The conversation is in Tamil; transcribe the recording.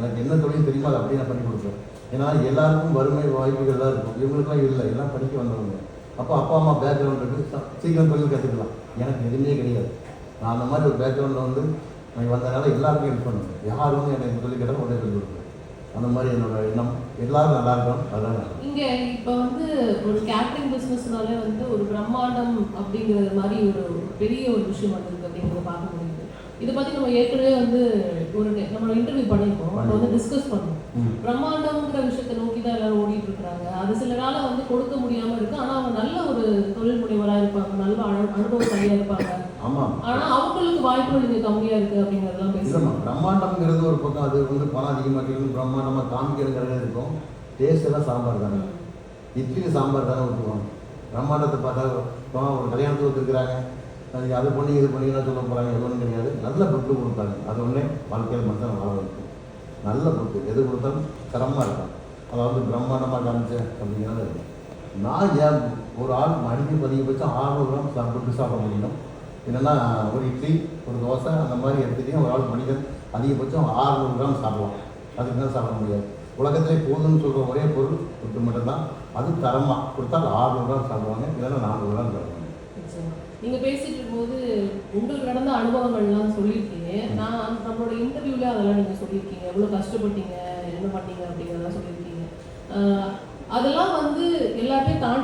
எனக்கு என்ன தொழில் தெரியுமோ அதை அப்படியே நான் பண்ணி கொடுப்பேன். ஏன்னா எல்லாருக்கும் வறுமை வாய்ப்புகள்லாம் இருக்கும், இவங்களுக்குலாம் இல்லை, எல்லாம் படிக்க வந்தவங்க. அப்போ அப்பா அம்மா பேக்ரவுண்ட் இருக்குது, சீக்கிரம் தொழில் கற்றுக்கலாம். எனக்கு எதுவுமே கிடையாது. நான் அந்த மாதிரி ஒரு பேக்ரவுண்டில் வந்து எனக்கு வந்ததுனால எல்லாருக்கும் ஹெல்ப் பண்ணுவேன். யார் வந்து எனக்கு சொல்லி கேட்டாலும் உடனே சொல்லி கொடுப்பேன். அந்த மாதிரி என்னோட எண்ணம். எல்லாரும் நல்லா இருக்கணும், அதுதான். இங்கே இப்போ வந்து ஒரு கேட்ரிங் பிஸ்னஸ்னாலே வந்து ஒரு பிரம்மாண்டம் அப்படிங்கிறது மாதிரி ஒரு பெரிய ஒரு விஷயம் வந்திருக்கு அப்படிங்கிறத பார்க்க முடியுது. இதை பற்றி நம்ம ஏற்கனவே வந்து ஒரு நம்ம இன்டர்வியூ பண்ணியிருக்கோம், அதை வந்து டிஸ்கஸ் பண்ணோம். பிரம்மாண்டம்ங்கிற விஷயத்தை நோக்கி தான் எல்லாரும் ஓடிட்டு இருக்கிறாங்க. அது சில நாள வந்து கொடுக்க முடியாமல் இருக்குது. ஆனால் அவங்க நல்ல ஒரு தொழில் முனைவராக இருப்பாங்க, நல்ல அனுபவசாலியாக இருப்பாங்க. ஆமாம், ஆனால் அவங்களுக்கு வாய்ப்புகள் இங்கே கம்மியாக இருக்குது அப்படிங்கிறதெல்லாம் பேசுகிறோம். பிரம்மாண்டம்ங்கிறது ஒரு பக்கம், அது வந்து பணம் அதிகமாக இருக்கு, பிரம்மாண்டமாக காமிக்கிறதுங்கிறது இருக்கும். டேஸ்ட் எல்லாம் சாம்பார் தானே, இட்லிக்கு சாம்பார் தானே ஊற்றுவாங்க. பிரம்மாண்டத்தை பார்த்தா ஒரு கல்யாணத்துக்கு வந்துருக்குறாங்க, அதுக்கு அது பண்ணி இது பண்ணிங்கன்னா சொல்ல போகிறாங்க, எதுவும் கிடையாது. நல்ல பொருட்கள் கொடுத்தாங்க, அது ஒன்றே வாழ்க்கையில் மட்டும் வாழ வைக்கும். நல்ல பொருட்கள் எது கொடுத்தாலும் தரமாக இருக்கும். அதாவது பிரம்மாண்டமாக காமிச்சேன் அப்படிங்கிறது இருக்கும். நான் ஏன் ஒரு ஆள் மணிக்கு அதிகபட்சம் 600 கிராம் சாப்பிட முடியும். இல்லைன்னா ஒரு இட்லி ஒரு தோசை அந்த மாதிரி எடுத்துகிட்டீங்கன்னா ஒரு ஆள் மனிதன் அதிகபட்சம் 600 கிராம் சாப்பிடுவோம். அதுக்கு தான் சாப்பிட முடியாது. உலகத்திலே போதும்னு சொல்கிற ஒரே பொருள் ஃபுட்டு மட்டும்தான். அது தரமாக கொடுத்தா 600 கிராம் சாப்பிடுவாங்க, இல்லைன்னா 400 கிராம் சாப்பிடுவாங்க. நீங்கள் பேசிட்டு இருக்கும்போது உங்களுக்கு நடந்த அனுபவங்கள்லாம் சொல்லியிருக்கீங்க. நம்மளோட இன்டர்வியூவில் அதெல்லாம் நீங்கள் சொல்லியிருக்கீங்க, எவ்வளோ கஷ்டப்பட்டீங்க, என்ன பண்ணீங்க அப்படிங்கிறதெல்லாம் சொல்லியிருக்கீங்க. அதெல்லாம் வந்து எல்லாத்தையும் தாண்டி